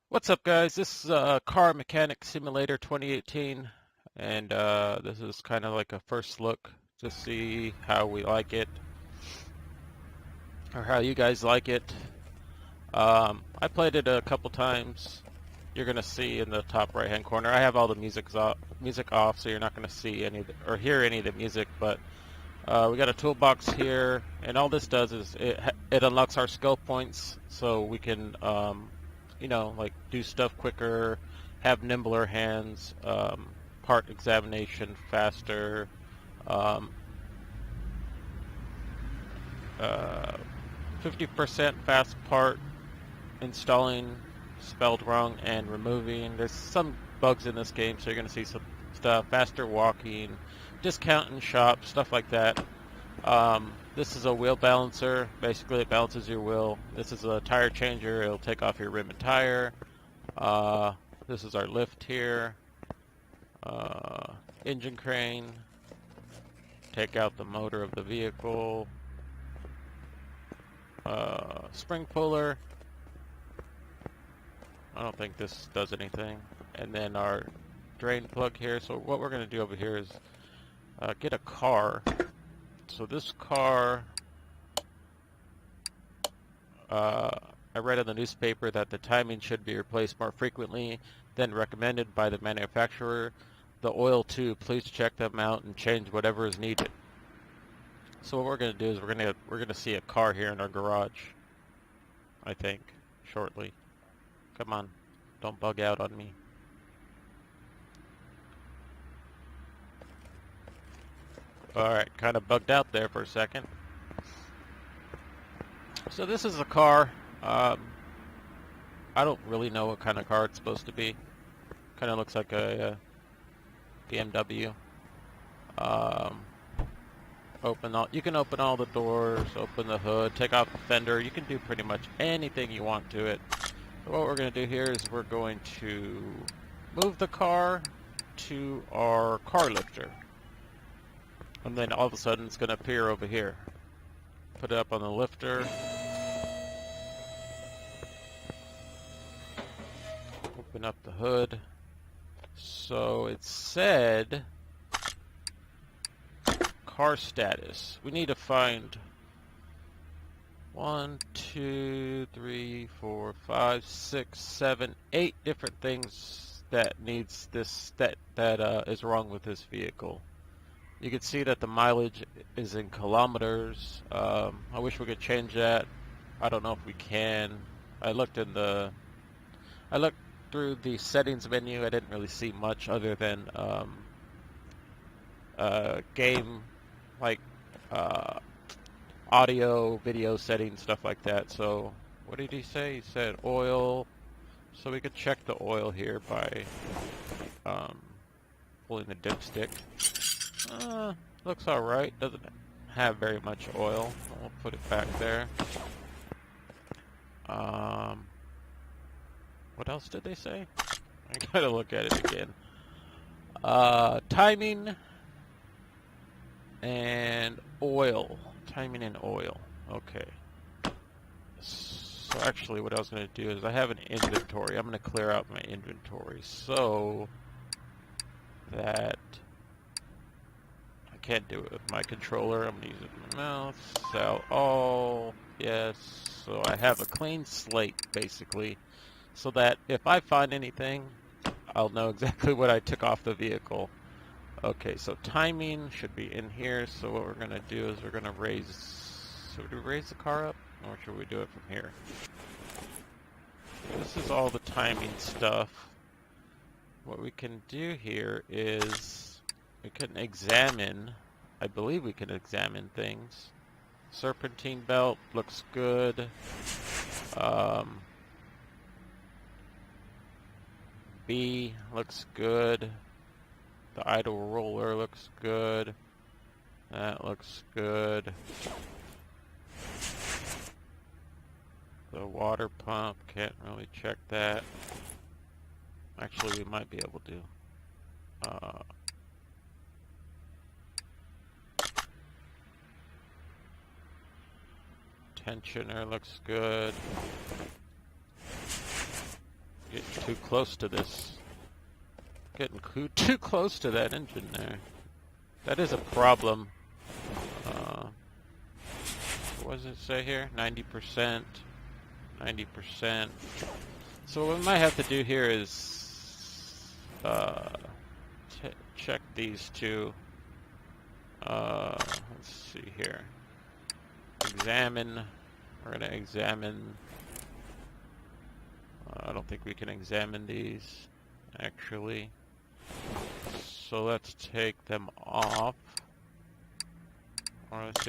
What's up, guys? This is Car Mechanic Simulator 2018, and this is kind of like a first look to see how we like it, or how you guys like it. I played it a couple times. You're gonna see in the top right-hand corner. I have all the music off, so you're not gonna see any of or hear any of the music. But we got a toolbox here, and all this does is it unlocks our skill points, so we can like do stuff quicker, have nimbler hands, part examination faster, um, 50% fast part installing spelled wrong and removing. There's some bugs in this game, so you're going to see some stuff. Faster walking, discount in shop, stuff like that. This is a wheel balancer. Basically, it balances your wheel. This is a tire changer. It'll take off your rim and tire. Uh, this is our lift here. Engine crane. Take out the motor of the vehicle. Spring puller. I don't think this does anything. And then our drain plug here. So what we're going to do over here is get a car. So this car, I read in the newspaper that the timing should be replaced more frequently than recommended by the manufacturer. The oil too, please check them out and change whatever is needed. So what we're going to do is we're going to see a car here in our garage, I think, shortly. Come on, don't bug out on me. Alright, kind of bugged out there for a second. So this is a car. I don't really know what kind of car it's supposed to be. Kind of looks like a BMW. You can open all the doors, open the hood, take off the fender. You can do pretty much anything you want to it. So what we're going to do here is we're going to move the car to our car lifter. And then all of a sudden it's going to appear over here. Put it up on the lifter. Open up the hood. So it said car status. We need to find 1, 2, 3, 4, 5, 6, 7, 8 different things that needs this that is wrong with this vehicle. You can see that the mileage is in kilometers. I wish we could change that. I don't know if we can. I looked through the settings menu. I didn't really see much other than game, like audio, video settings, stuff like that. So what did he say? He said oil. So we could check the oil here by pulling the dipstick. Looks alright. Doesn't have very much oil. We'll put it back there. What else did they say? I gotta look at it again. Timing and oil. Timing and oil. Okay. So actually what I was going to do is I have an inventory. I'm going to clear out my inventory so that I can't do it with my controller. I'm going to use it with my mouse. Sell all. Yes. So I have a clean slate basically so that if I find anything, I'll know exactly what I took off the vehicle. Okay, so timing should be in here. So what we're going to do is we're going to should we raise the car up? Or should we do it from here? This is all the timing stuff. What we can do here is we can examine, I believe we can examine things. Serpentine belt looks good. B looks good. The idle roller looks good. That looks good. The water pump, can't really check that. Actually, we might be able to. Tensioner looks good. Getting too close to this. Getting too close to that engine there. That is a problem. What does it say here? 90%. 90%. So what we might have to do here is check these two. Let's see here. Examine. We're going to examine. I don't think we can examine these, actually. So let's take them off. Or let's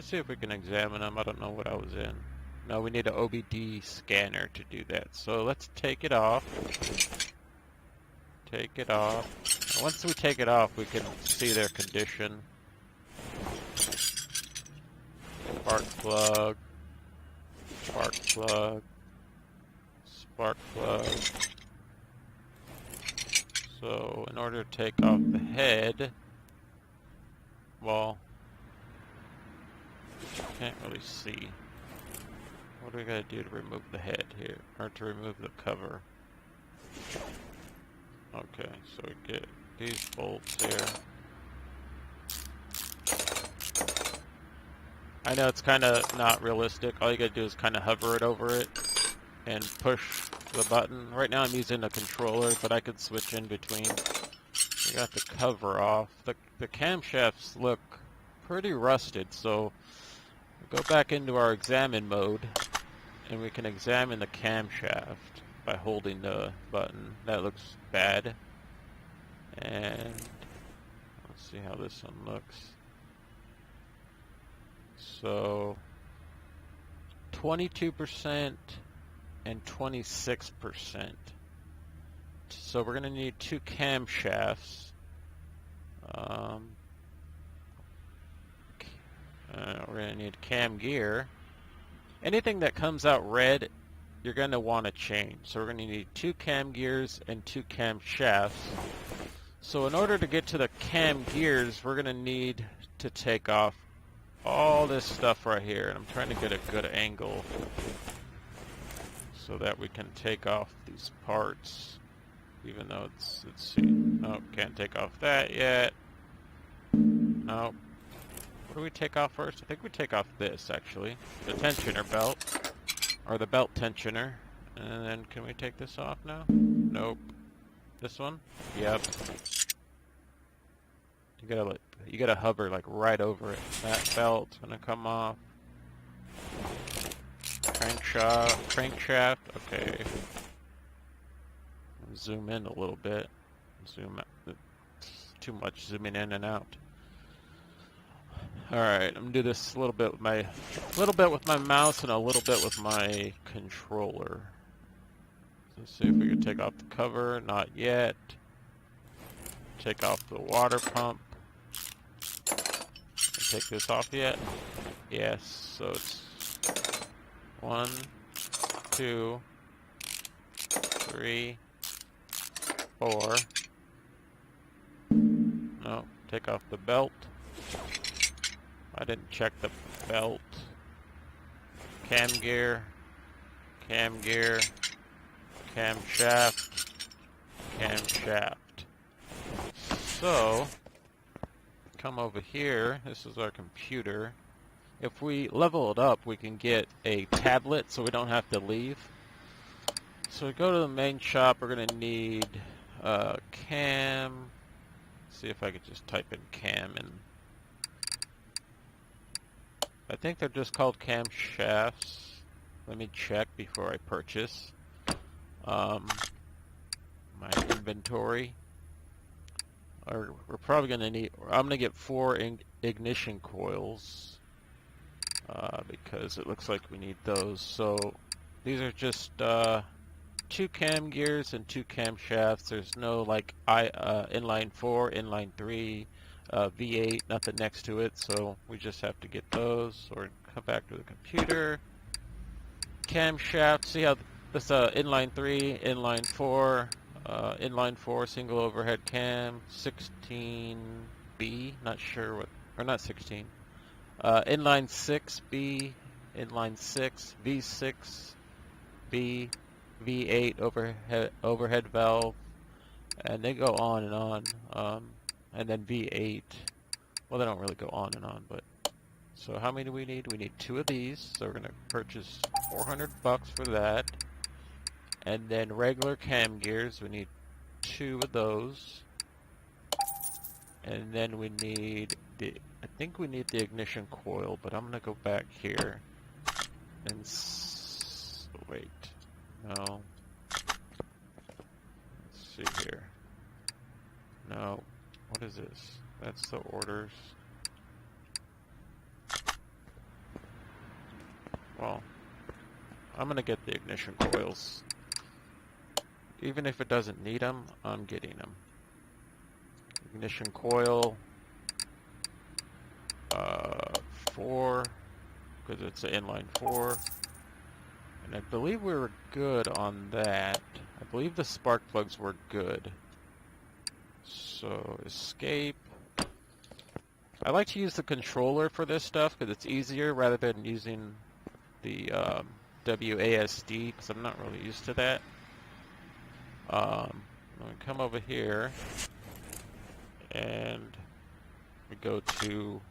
see if we can examine them. I don't know what I was in. No, we need an OBD scanner to do that. So let's take it off. Take it off. And once we take it off, we can see their condition. Spark plug. Spark plug. Spark plug. So in order to take off the head, well, can't really see. What do we gotta do to remove the head here? Or to remove the cover? Okay, so we get these bolts here. I know it's kind of not realistic. All you gotta do is kind of hover it over it and push the button. Right now I'm using a controller, but I could switch in between. We got the cover off. The camshafts look pretty rusted, so we'll go back into our examine mode and we can examine the camshaft by holding the button. That looks bad. And let's see how this one looks. So 22% and 26%. So we're going to need two camshafts. We're going to need cam gear. Anything that comes out red, you're going to want to change. So we're going to need two cam gears and two cam shafts. So in order to get to the cam gears, we're going to need to take off all this stuff right here. And I'm trying to get a good angle so that we can take off these parts. Even though let's see. Nope, can't take off that yet. Nope. What do we take off first? I think we take off this, actually. The tensioner belt. Or the belt tensioner. And then can we take this off now? Nope. This one? Yep. You gotta hover like right over it. That belt's gonna come off. Crankshaft. Okay. Zoom in a little bit. Zoom out. Too much zooming in and out. Alright, I'm gonna do this a little bit with my mouse and a little bit with my controller. Let's see if we can take off the cover. Not yet. Take off the water pump. Take this off yet? Yes. So it's 1, 2, 3, 4. No, take off the belt. I didn't check the belt. Cam gear, camshaft. So, come over here. This is our computer. If we level it up, we can get a tablet so we don't have to leave. So we go to the main shop. We're going to need cam. Let's see if I could just type in cam, and I think they're just called camshafts. Let me check before I purchase. My inventory. We're probably going to need, I'm going to get 4 ignition coils because it looks like we need those. So these are just 2 cam gears and 2 camshafts. There's no like inline 4, inline 3, V8, nothing next to it. So we just have to get those. Or come back to the computer. Camshaft. See how this inline 3, inline 4. Inline 4 single overhead cam, 16B, not sure what, or not 16. Inline 6B, inline 6, V6, B, V8 overhead valve, and they go on and on. And then V8. Well, they don't really go on and on, but so how many do we need? We need 2 of these, so we're gonna purchase $400 for that. And then regular cam gears, we need 2 of those. And then we need I think we need the ignition coil, but I'm gonna go back here and wait. No. Let's see here. No. What is this? That's the orders. Well, I'm gonna get the ignition coils. Even if it doesn't need them, I'm getting them. Ignition coil 4, because it's an inline 4. And I believe we were good on that. I believe the spark plugs were good. So, escape. I like to use the controller for this stuff because it's easier rather than using the WASD, because I'm not really used to that. I'm going to come over here and we go to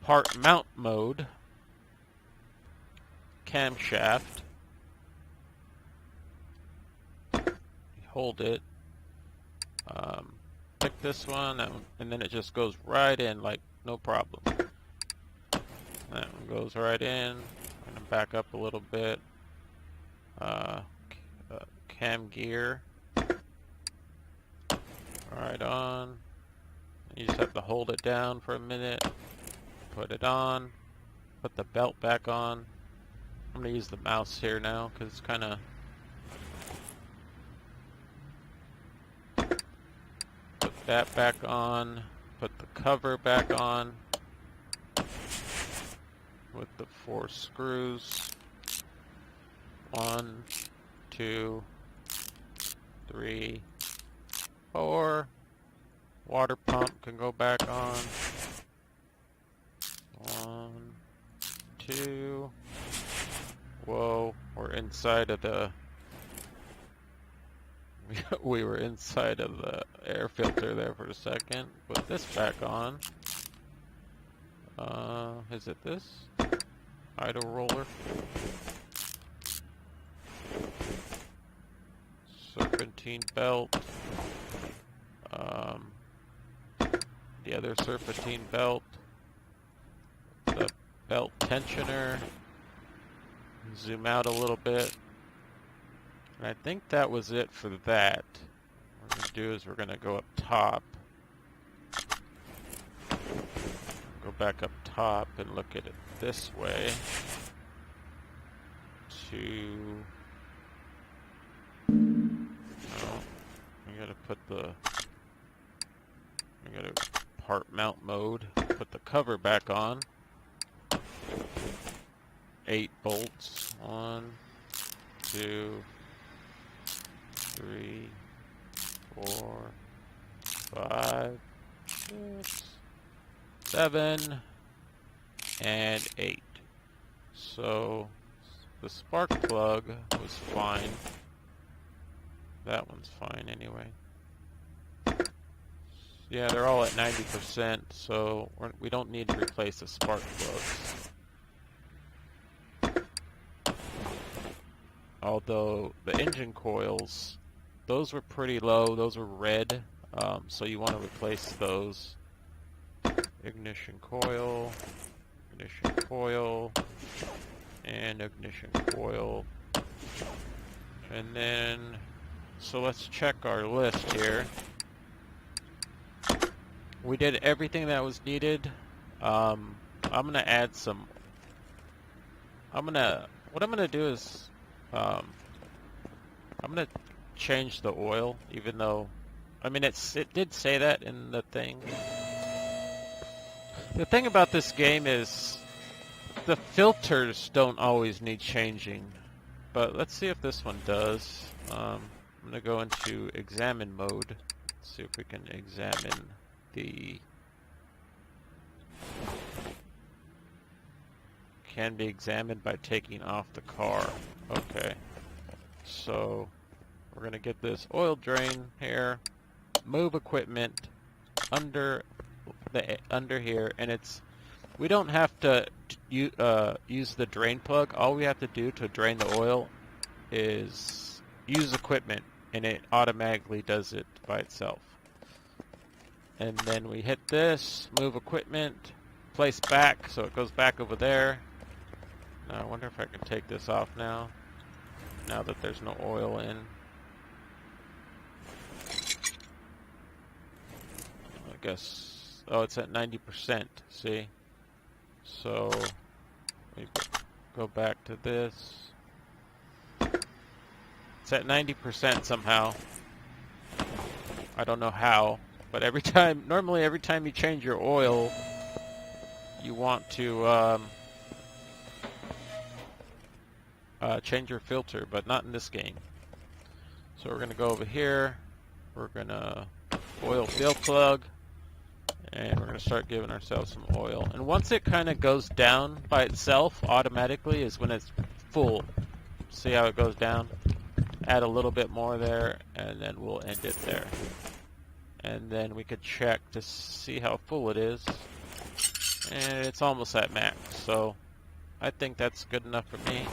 part mount mode, camshaft. You hold it, pick this one, and then it just goes right in like no problem. That one goes right in. I'm gonna back up a little bit. Cam gear. Right on. You just have to hold it down for a minute. Put it on. Put the belt back on. I'm gonna use the mouse here now because it's kind of. Put that back on. Put the cover back on. With the 4 screws. 1, 2, 3, 4. Water pump can go back on. 1, 2. Whoa, we're inside of the. We were inside of the air filter there for a second. Put this back on. Is it this? Idle roller. Serpentine belt. The other serpentine belt. The belt tensioner. Zoom out a little bit. And I think that was it for that. What we're going to do is we're going to go up top. Go back up top and look at it this way. I gotta put the. I gotta part mount mode. Put the cover back on. 8 bolts. 1, 2, 3, 4, 5, 6, 7, and 8. So the spark plug was fine. That one's fine anyway. Yeah, they're all at 90%, so we don't need to replace the spark plugs. Although the engine coils, those were pretty low. Those were red, so you want to replace those. Ignition coil, and ignition coil. And then, so let's check our list here. We did everything that was needed. I'm gonna add some. What I'm gonna do is, I'm gonna change the oil, even though, I mean, it did say that in the thing. The thing about this game is the filters don't always need changing, but let's see if this one does. I'm gonna go into examine mode. Let's see if we can examine the. Can be examined by taking off the car. Okay, So we're going to get this oil drain here, move equipment under here, and we don't have to use the drain plug. All we have to do to drain the oil is use equipment, and it automatically does it by itself. And then we hit this, move equipment, place back so it goes back over there. Now I wonder if I can take this off now that there's no oil in. I guess, oh, it's at 90%, see? So we go back to this. It's at 90% somehow. I don't know how, but normally every time you change your oil, you want to change your filter, but not in this game. So we're going to go over here, we're going to oil fill plug, and we're going to start giving ourselves some oil. And once it kind of goes down by itself automatically is when it's full. See how it goes down? Add a little bit more there, and then we'll end it there. And then we could check to see how full it is. And it's almost at max, so I think that's good enough for me.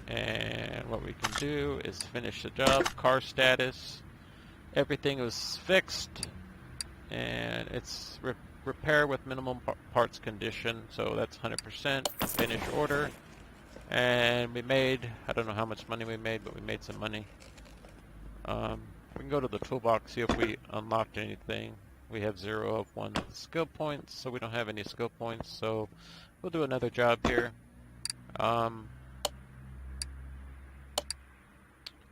And what we can do is finish the job. Car status. Everything was fixed, and it's repair with minimum parts condition, so that's 100%. Finish order. And we made, I don't know how much money we made, but we made some money. We can go to the toolbox, see if we unlocked anything. We have 0 of 1 skill points, so we don't have any skill points, so we'll do another job here.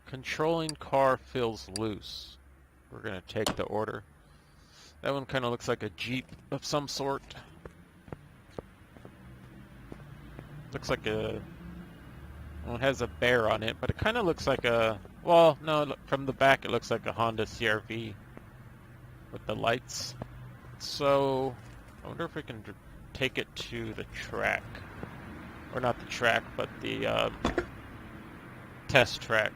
Controlling car feels loose. We're going to take the order. That one kind of looks like a Jeep of some sort. Looks like a... Well, it has a bear on it, but it kind of looks like a... Well, no, from the back it looks like a Honda CR-V with the lights. So, I wonder if we can take it to the track. Or not the track, but the test track.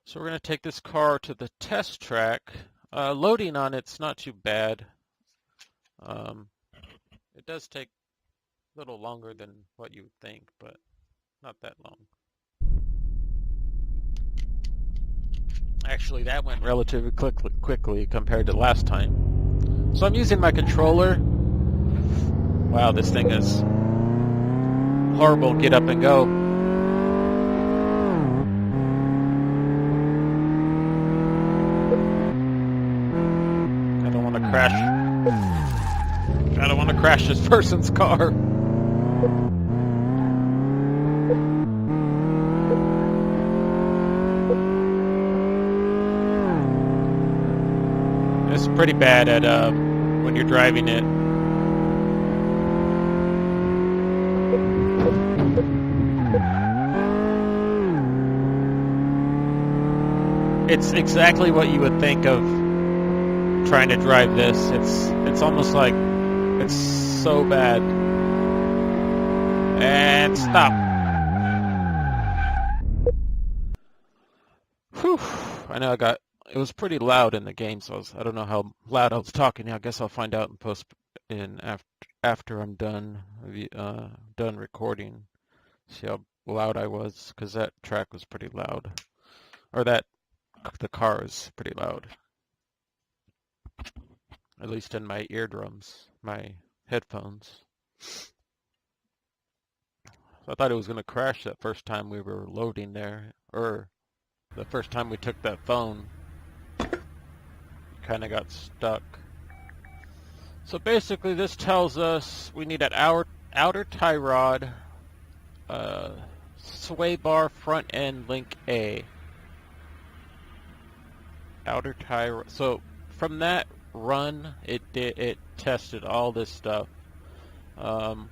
So we're going to take this car to the test track. Loading on it's not too bad. It does take a little longer than what you would think, but not that long. Actually, that went relatively quickly compared to last time. So I'm using my controller. Wow, this thing is horrible. Get up and go. I don't want to crash. I don't want to crash this person's car. It's pretty bad at when you're driving it. It's exactly what you would think of trying to drive this. It's almost like it's so bad. And stop. Whew. I know it was pretty loud in the game, so I don't know how loud I was talking. I guess I'll find out after I'm done recording. See how loud I was, because that track was pretty loud. Or the car is pretty loud. At least in my eardrums, my headphones. I thought it was going to crash that first time we were loading there, or the first time we took that phone. Kind of got stuck. So basically this tells us we need an outer tie rod, sway bar front end link A. Outer tie rod. So from that run, it tested all this stuff.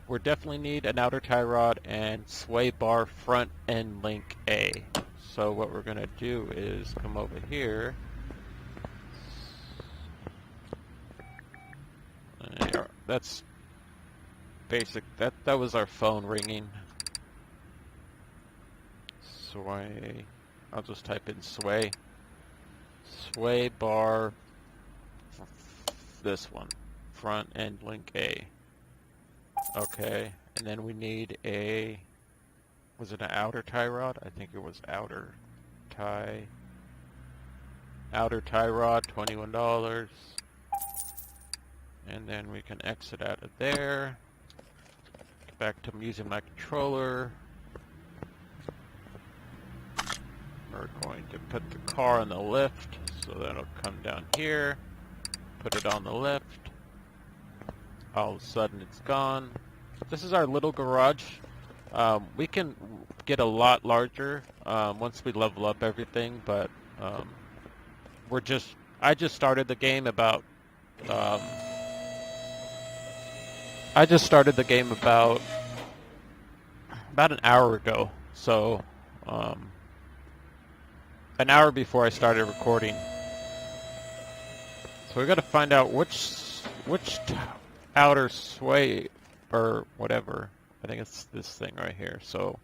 We definitely need an outer tie rod and sway bar front end link A. So what we're going to do is come over here. That's basic. That was our phone ringing. Sway. I'll just type in sway. Sway bar. This one. Front end link A. Okay. And then we need a... Was it an outer tie rod? I think it was outer tie. Outer tie rod, $21. And then we can exit out of there. Get back to using my controller. We're going to put the car on the lift, so that'll come down here. Put it on the lift. All of a sudden it's gone. This is our little garage. We can get a lot larger once we level up everything, but I just started the game about about an hour ago, so an hour before I started recording. So we got to find out which outer sway or whatever. I think it's this thing right here. So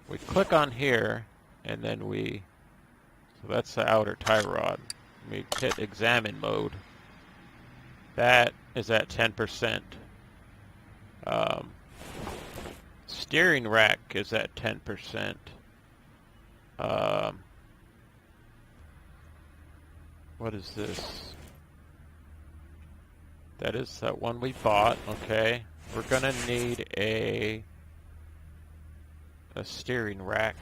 we click on here, and then so that's the outer tie rod. We hit examine mode. That is at 10%. Steering rack is at 10%. What is this? That is that one we bought. Okay. We're gonna need a steering rack.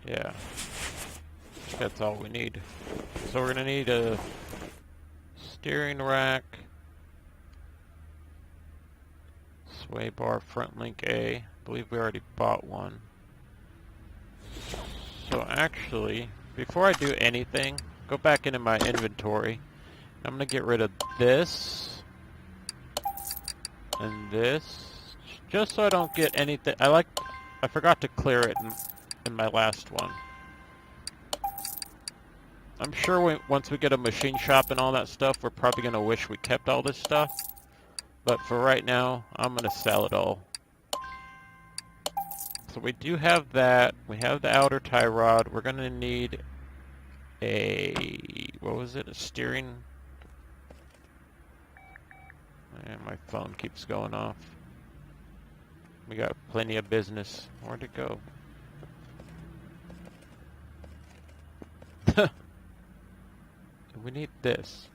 Yeah. That's all we need. So we're gonna need a steering rack. Sway bar front link A. I believe we already bought one. So actually, before I do anything, go back into my inventory. I'm going to get rid of this and this, just so I don't get anything. I forgot to clear it in my last one. I'm sure once we get a machine shop and all that stuff, we're probably going to wish we kept all this stuff. But for right now, I'm going to sell it all. So we do have that. We have the outer tie rod. We're going to need what was it? A steering... And my phone keeps going off. We got plenty of business. Where'd it go? We need this.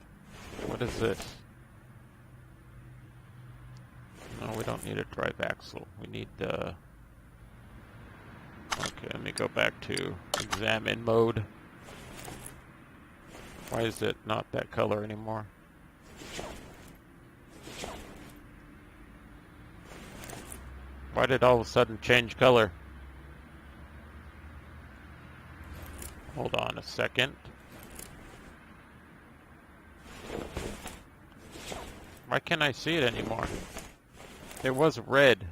What is this? No, we don't need a drive axle. We need the... Okay, let me go back to examine mode. Why is it not that color anymore? Why did all of a sudden change color? Hold on a second. Why can't I see it anymore? It was red.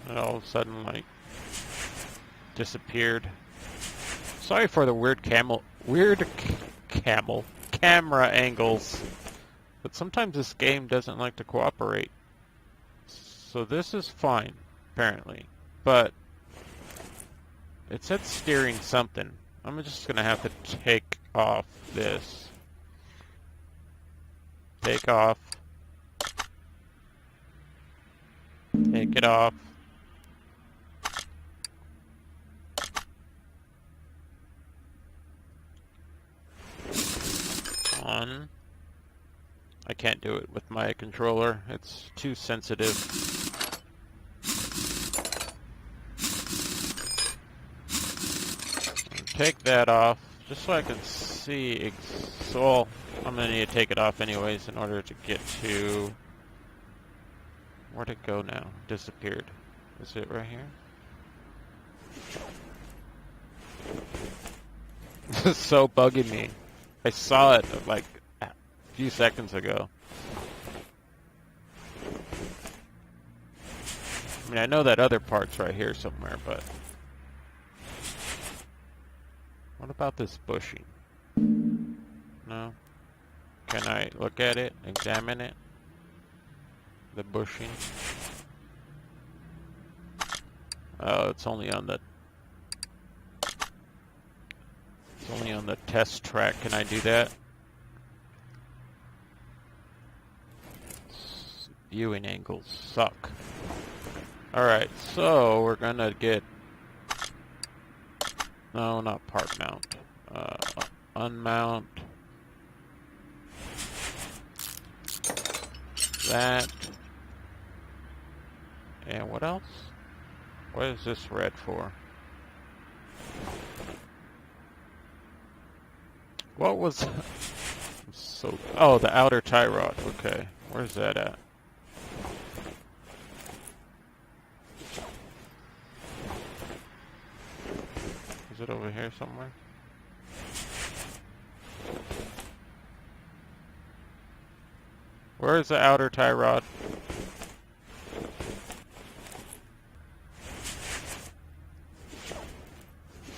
And all of a sudden, like, disappeared. Sorry for the weird camera angles. But sometimes this game doesn't like to cooperate. So this is fine, apparently. But it said steering something. I'm just going to have to take off this. Take off. Take it off. On. I can't do it with my controller. It's too sensitive. Take that off, just so I can see. So I'm gonna need to take it off anyways in order to get to... Where'd it go now? Disappeared. Is it right here? This is so bugging me. I saw it like a few seconds ago. I mean, I know that other part's right here somewhere, but... What about this bushing? No? Can I look at it, examine it? The bushing? Oh, it's only on the test track. Can I do that? Viewing angles suck. Alright, so we're gonna get... No, not part mount. Unmount. That. And what else? What is this red for? What was... so... Oh, the outer tie rod. Okay. Where's that at? Is it over here somewhere? Where is the outer tie rod?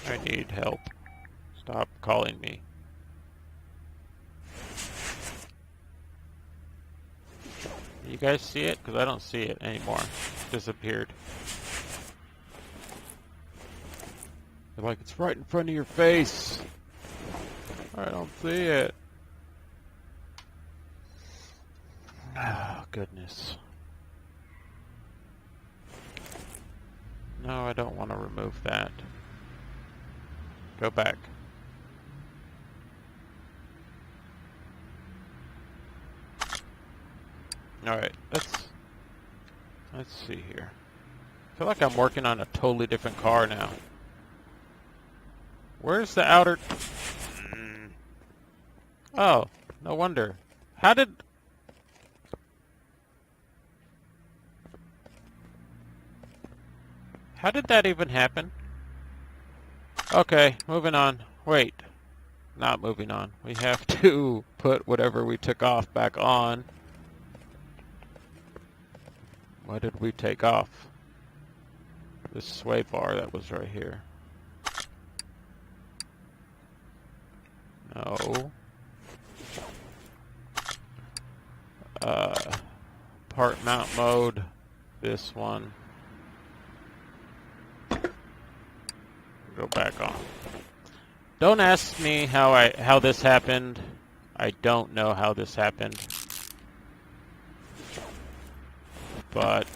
I need help. Stop calling me. You guys see it? Because I don't see it anymore. It's disappeared. They're like, it's right in front of your face. I don't see it. Oh, goodness. No, I don't want to remove that. Go back. Alright, let's see here. I feel like I'm working on a totally different car now. Where's the outer... Oh, no wonder. How did that even happen? Okay, moving on. Wait. Not moving on. We have to put whatever we took off back on. What did we take off? This sway bar that was right here. No. Part mount mode. This one. Go back on. Don't ask me how this happened. I don't know how this happened. But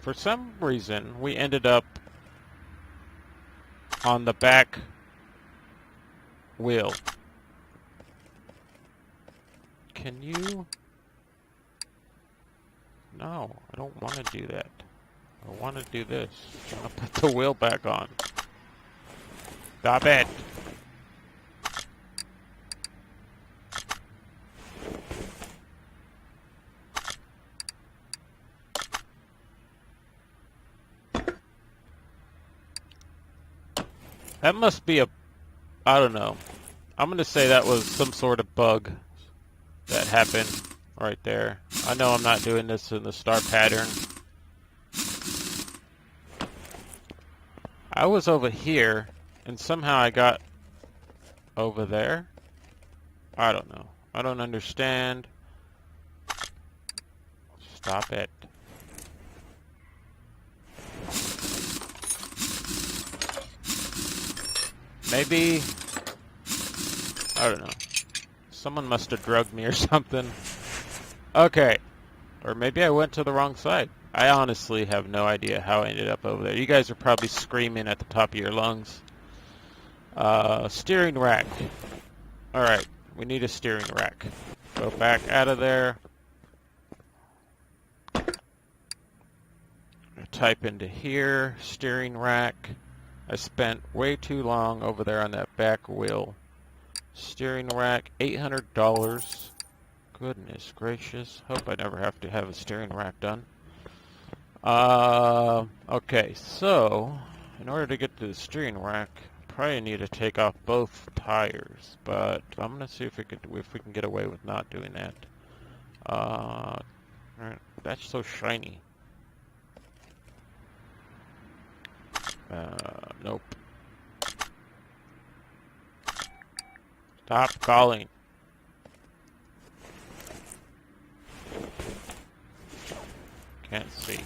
for some reason we ended up on the back wheel. Can you? No, I don't want to do that. I want to do this. I want to put the wheel back on. Stop it! That must be a... I don't know. I'm going to say that was some sort of bug that happened right there. I know I'm not doing this in the star pattern. I was over here, and somehow I got over there. I don't know. I don't understand. Stop it. Maybe... I don't know. Someone must have drugged me or something. Okay. Or maybe I went to the wrong side. I honestly have no idea how I ended up over there. You guys are probably screaming at the top of your lungs. Steering rack. Alright. We need a steering rack. Go back out of there. Type into here. Steering rack. I spent way too long over there on that back wheel. Steering rack, $800. Goodness gracious. Hope I never have to have a steering rack done. Okay, so in order to get to the steering rack, probably need to take off both tires. But I'm gonna see if we can get away with not doing that. Alright, that's so shiny. Nope. Stop calling. Can't see.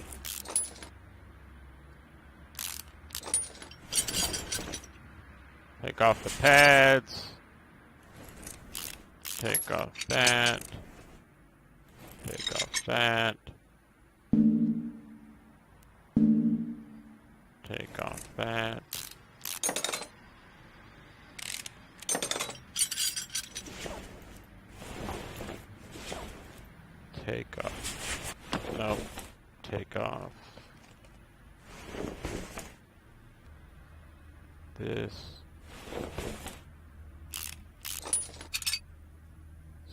Take off the pads. Take off that. Take off that. Take off that. Take off. Nope. Take off. This.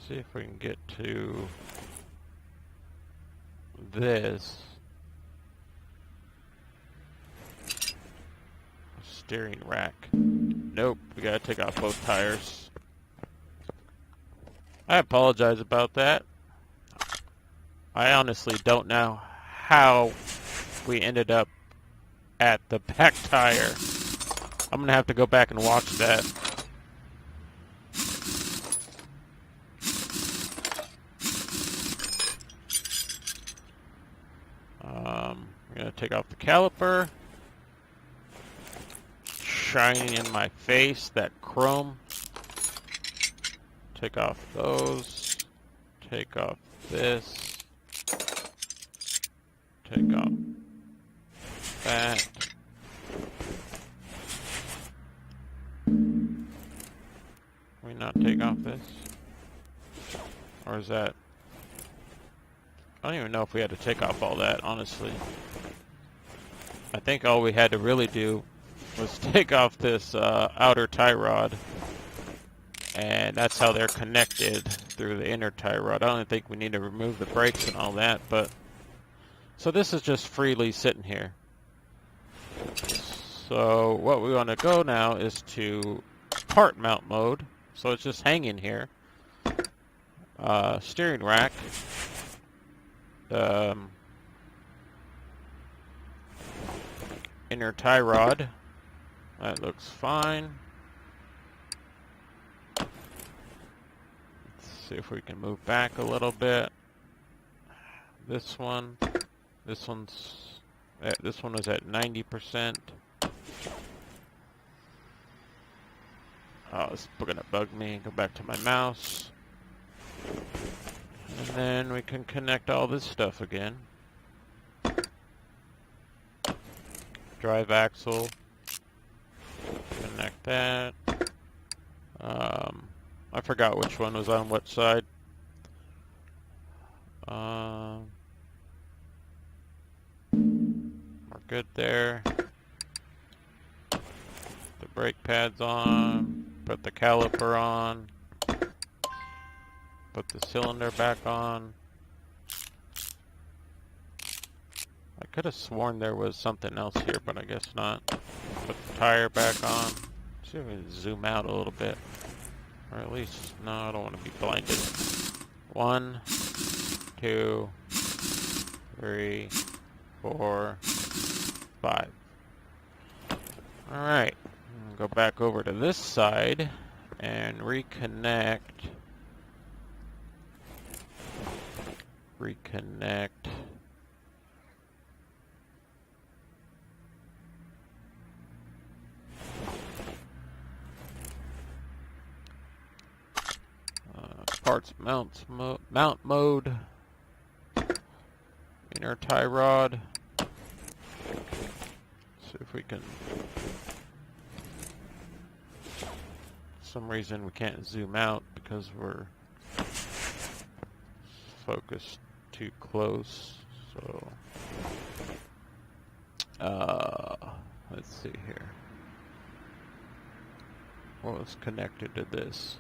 See if we can get to this. Steering rack. Nope, we gotta take off both tires. I apologize about that. I honestly don't know how we ended up at the back tire. I'm gonna have to go back and watch that. I'm gonna take off the caliper. Shining in my face, that chrome. Take off those. Take off this. Take off that. Can we not take off this? Or is that... I don't even know if we had to take off all that, honestly. I think all we had to really do was take off this outer tie rod. And that's how they're connected through the inner tie rod. I don't think we need to remove the brakes and all that, but... So this is just freely sitting here. So what we want to go now is to part mount mode. So it's just hanging here. Steering rack. Inner tie rod. That looks fine. Let's see if we can move back a little bit. This one. This one was at 90%. Oh, it's gonna bug me. Go back to my mouse. And then we can connect all this stuff again. Drive axle. Connect that. I forgot which one was on what side. We're good there. The brake pads on. Put the caliper on. Put the cylinder back on. I could have sworn there was something else here, but I guess not. Put the tire back on. See if we can zoom out a little bit. Or at least, no, I don't want to be blinded. 1, 2, 3, 4, 5. Alright. Go back over to this side and reconnect. Parts mount mode. Inner tie rod. See if we can... For some reason we can't zoom out because we're focused too close. So let's see here. What was connected to this?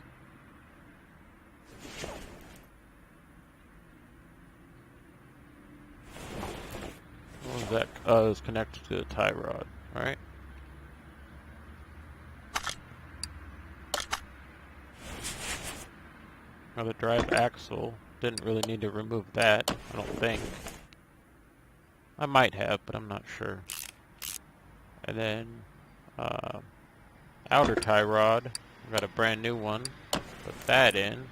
What was that? Oh, it was connected to the tie rod, right? Now the drive axle, didn't really need to remove that, I don't think. I might have, but I'm not sure. And then outer tie rod, I've got a brand new one. Put that in.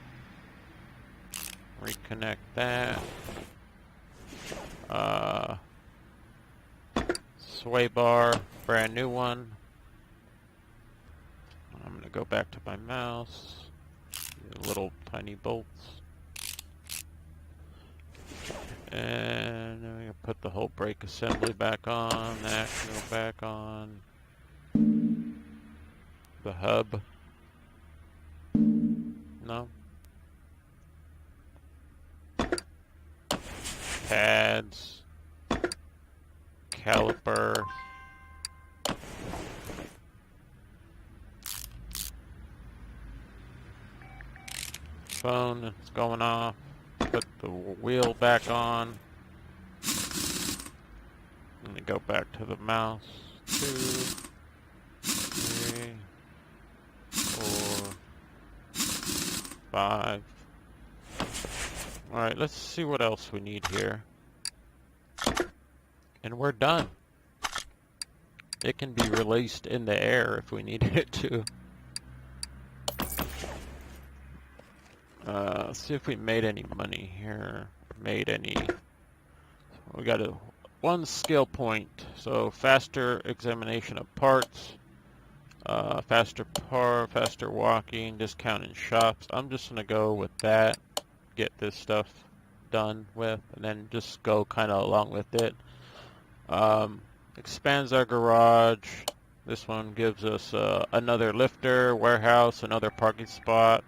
Reconnect that. Sway bar, brand new one. I'm going to go back to my mouse. Little tiny bolts. And I'm going to put the whole brake assembly back on. That can go back on. The hub. No. Pads. Caliper. Phone is going off. Put the wheel back on. Let me go back to the mouse. 2, 3, 4, 5. Alright, let's see what else we need here. And we're done. It can be released in the air if we needed it to. Let's see if we made any money here. Made any. We got one skill point. So faster examination of parts. Faster walking, discount in shops. I'm just gonna go with that. Get this stuff done with, and then just go kind of along with it. Expands our garage. This one gives us another lifter, warehouse, another parking spot.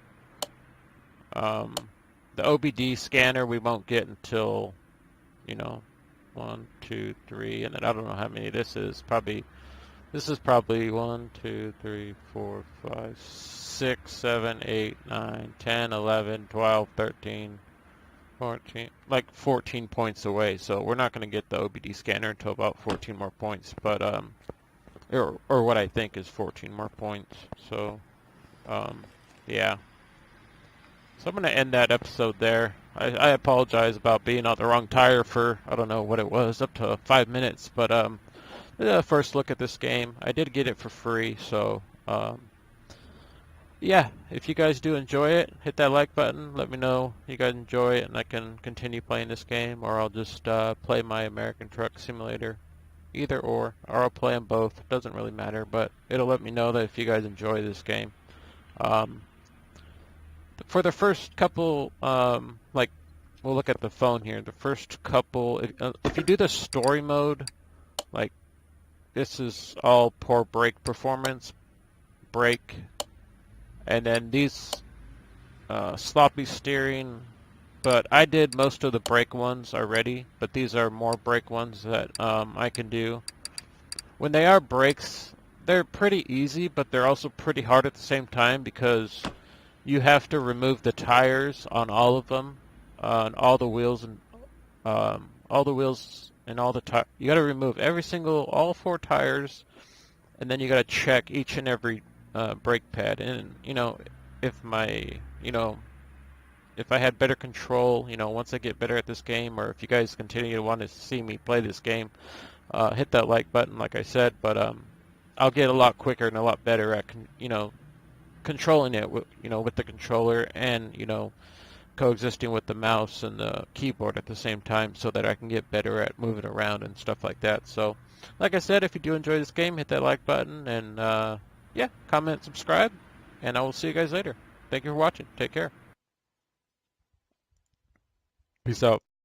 The OBD scanner we won't get until, 1, 2, 3, and then I don't know how many this is. This is probably 1, 2, 3, 4, 5, 6, 7, 8, 9, 10, 11, 12, 13, 14, like 14 points away. So we're not going to get the OBD scanner until about 14 more points, but or what I think is 14 more points. So yeah. So I'm going to end that episode there. I apologize about being on the wrong tire for, I don't know what it was, up to 5 minutes. But first look at this game. I did get it for free. So yeah, if you guys do enjoy it, hit that like button. Let me know you guys enjoy it and I can continue playing this game. Or I'll just play my American Truck Simulator. Either or I'll play them both. Doesn't really matter. But it'll let me know that if you guys enjoy this game. For the first couple, we'll look at the phone here. The first couple, if you do the story mode, like this is all poor brake performance, brake, and then these sloppy steering. But I did most of the brake ones already, but these are more brake ones that I can do. When they are brakes, they're pretty easy, but they're also pretty hard at the same time because you have to remove the tires on all of them, on all the wheels and all the tires. You got to remove all 4 tires, and then you got to check each and every brake pad. And if I had better control, once I get better at this game, or if you guys continue to want to see me play this game, hit that like button, like I said. But I'll get a lot quicker and a lot better at controlling it with the controller and coexisting with the mouse and the keyboard at the same time, so that I can get better at moving around and stuff like that. So like I said, if you do enjoy this game, hit that like button and yeah, comment, subscribe, and I will see you guys later. Thank you for watching. Take care. Peace out.